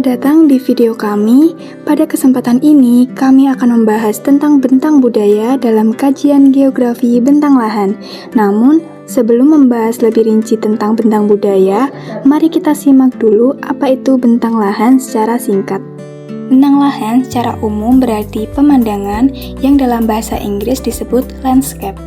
Selamat datang di video kami. Pada kesempatan ini, kami akan membahas tentang bentang budaya dalam kajian geografi bentang lahan. Namun, sebelum membahas lebih rinci tentang bentang budaya, mari kita simak dulu apa itu bentang lahan secara singkat. Bentang lahan secara umum berarti pemandangan yang dalam bahasa Inggris disebut landscape.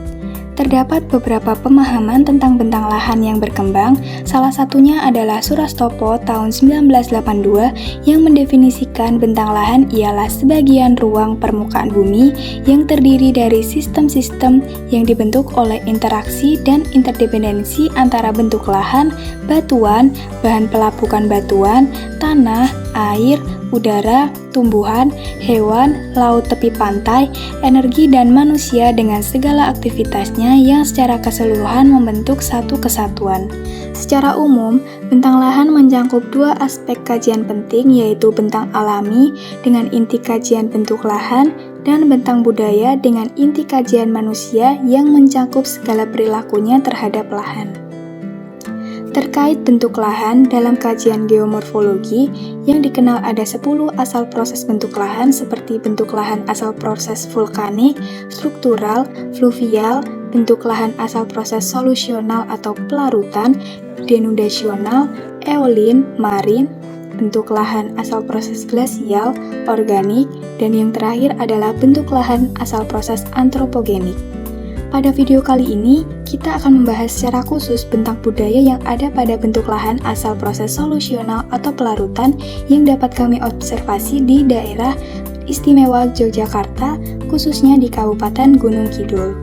Terdapat beberapa pemahaman tentang bentang lahan yang berkembang, salah satunya adalah Surastopo tahun 1982 yang mendefinisikan bentang lahan ialah sebagian ruang permukaan bumi yang terdiri dari sistem-sistem yang dibentuk oleh interaksi dan interdependensi antara bentuk lahan, batuan, bahan pelapukan batuan, tanah, air, udara, tumbuhan, hewan, laut tepi pantai, energi dan manusia dengan segala aktivitasnya yang secara keseluruhan membentuk satu kesatuan. Secara umum, bentang lahan mencakup dua aspek kajian penting yaitu bentang alami dengan inti kajian bentuk lahan dan bentang budaya dengan inti kajian manusia yang mencakup segala perilakunya terhadap lahan. Terkait bentuk lahan dalam kajian geomorfologi yang dikenal ada 10 asal proses bentuk lahan seperti bentuk lahan asal proses vulkanik, struktural, fluvial, bentuk lahan asal proses solusional atau pelarutan, denudasional, eolin, marin, bentuk lahan asal proses glasial, organik, dan yang terakhir adalah bentuk lahan asal proses antropogenik. Pada video kali ini, kita akan membahas secara khusus bentang budaya yang ada pada bentuk lahan asal proses solusional atau pelarutan yang dapat kami observasi di daerah istimewa Yogyakarta, khususnya di Kabupaten Gunung Kidul.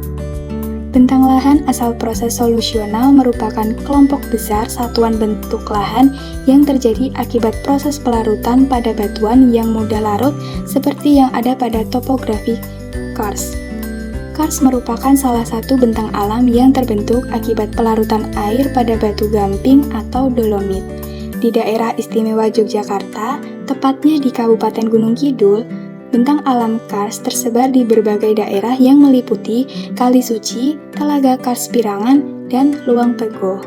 Bentang lahan asal proses solusional merupakan kelompok besar satuan bentuk lahan yang terjadi akibat proses pelarutan pada batuan yang mudah larut seperti yang ada pada topografi karst. Karst merupakan salah satu bentang alam yang terbentuk akibat pelarutan air pada batu gamping atau dolomit. Di daerah istimewa Yogyakarta, tepatnya di Kabupaten Gunung Kidul, bentang alam karst tersebar di berbagai daerah yang meliputi Kali Suci, Telaga Kars Pirangan, dan Luang Pego.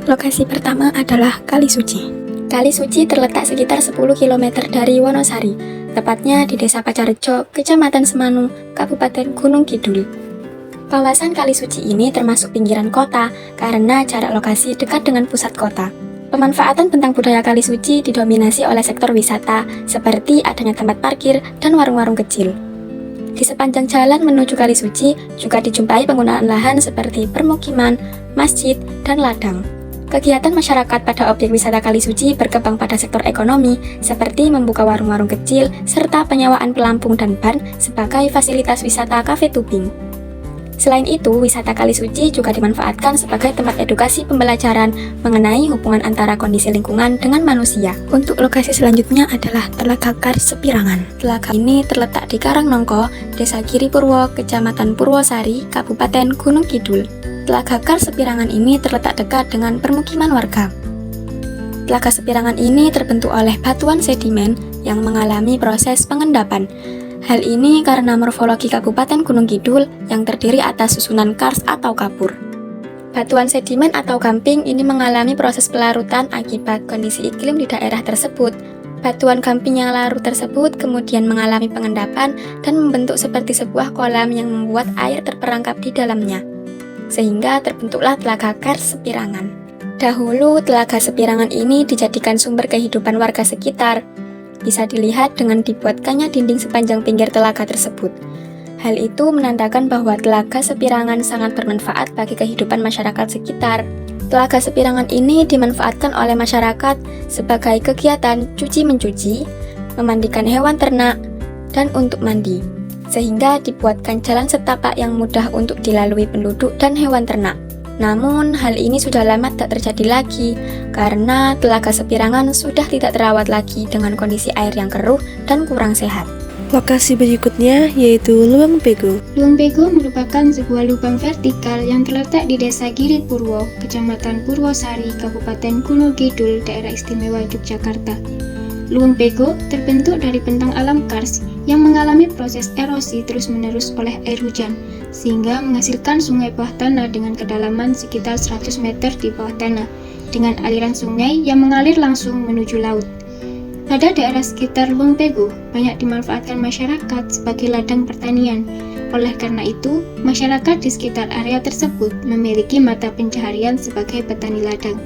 Lokasi pertama adalah Kali Suci. Kali Suci terletak sekitar 10 km dari Wonosari, tepatnya di Desa Pacarejo, Kecamatan Semanu, Kabupaten Gunung Kidul. Kawasan Kali Suci ini termasuk pinggiran kota karena jarak lokasi dekat dengan pusat kota. Pemanfaatan bentang budaya Kali Suci didominasi oleh sektor wisata, seperti adanya tempat parkir dan warung-warung kecil. Di sepanjang jalan menuju Kali Suci juga dijumpai penggunaan lahan seperti permukiman, masjid, dan ladang. Kegiatan masyarakat pada objek wisata Kali Suci berkembang pada sektor ekonomi, seperti membuka warung-warung kecil, serta penyewaan pelampung dan ban sebagai fasilitas wisata kafe tubing. Selain itu, wisata Kali Suci juga dimanfaatkan sebagai tempat edukasi pembelajaran mengenai hubungan antara kondisi lingkungan dengan manusia. Untuk lokasi selanjutnya adalah Telaga Kars Pirangan. Telaga ini terletak di Karangnongko, Desa Giripurwo, Kecamatan Purwosari, Kabupaten Gunung Kidul. Telaga Kars Pirangan ini terletak dekat dengan permukiman warga. Telaga Sepirangan ini terbentuk oleh batuan sedimen yang mengalami proses pengendapan. Hal ini karena morfologi Kabupaten Gunung Kidul yang terdiri atas susunan kars atau kapur. Batuan sedimen atau gamping ini mengalami proses pelarutan akibat kondisi iklim di daerah tersebut. Batuan gamping yang larut tersebut kemudian mengalami pengendapan dan membentuk seperti sebuah kolam yang membuat air terperangkap di dalamnya, sehingga terbentuklah Telaga Kars Sepirangan. Dahulu, Telaga Sepirangan ini dijadikan sumber kehidupan warga sekitar. Bisa dilihat dengan dibuatkannya dinding sepanjang pinggir telaga tersebut. Hal itu menandakan bahwa Telaga Sepirangan sangat bermanfaat bagi kehidupan masyarakat sekitar. Telaga Sepirangan ini dimanfaatkan oleh masyarakat sebagai kegiatan cuci-mencuci, memandikan hewan ternak, dan untuk mandi, sehingga dibuatkan jalan setapak yang mudah untuk dilalui penduduk dan hewan ternak. Namun, hal ini sudah lama tak terjadi lagi, karena Telaga Sepirangan sudah tidak terawat lagi dengan kondisi air yang keruh dan kurang sehat. Lokasi berikutnya yaitu Luang Pego. Luang Pego merupakan sebuah lubang vertikal yang terletak di Desa Giripurwo, Kecamatan Purwosari, Kabupaten Gunung Kidul, Daerah Istimewa Yogyakarta. Luang Pego terbentuk dari bentang alam kars yang mengalami proses erosi terus-menerus oleh air hujan, sehingga menghasilkan sungai bawah tanah dengan kedalaman sekitar 100 meter di bawah tanah, dengan aliran sungai yang mengalir langsung menuju laut. Pada daerah sekitar Luang Pego, banyak dimanfaatkan masyarakat sebagai ladang pertanian. Oleh karena itu, masyarakat di sekitar area tersebut memiliki mata pencaharian sebagai petani ladang.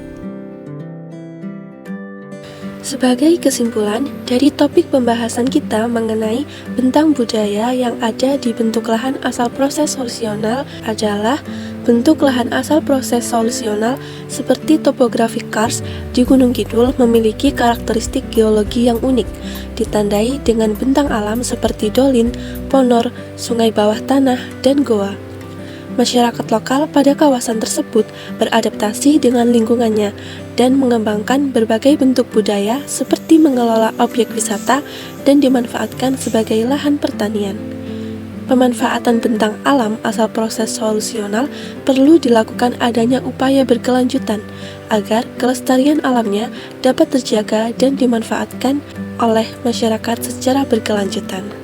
Sebagai kesimpulan, dari topik pembahasan kita mengenai bentang budaya yang ada di bentuk lahan asal proses solusional adalah bentuk lahan asal proses solusional seperti topografi karst di Gunung Kidul memiliki karakteristik geologi yang unik, ditandai dengan bentang alam seperti dolin, ponor, sungai bawah tanah, dan goa. Masyarakat lokal pada kawasan tersebut beradaptasi dengan lingkungannya dan mengembangkan berbagai bentuk budaya seperti mengelola objek wisata dan dimanfaatkan sebagai lahan pertanian. Pemanfaatan bentang alam asal proses solusional perlu dilakukan adanya upaya berkelanjutan agar kelestarian alamnya dapat terjaga dan dimanfaatkan oleh masyarakat secara berkelanjutan.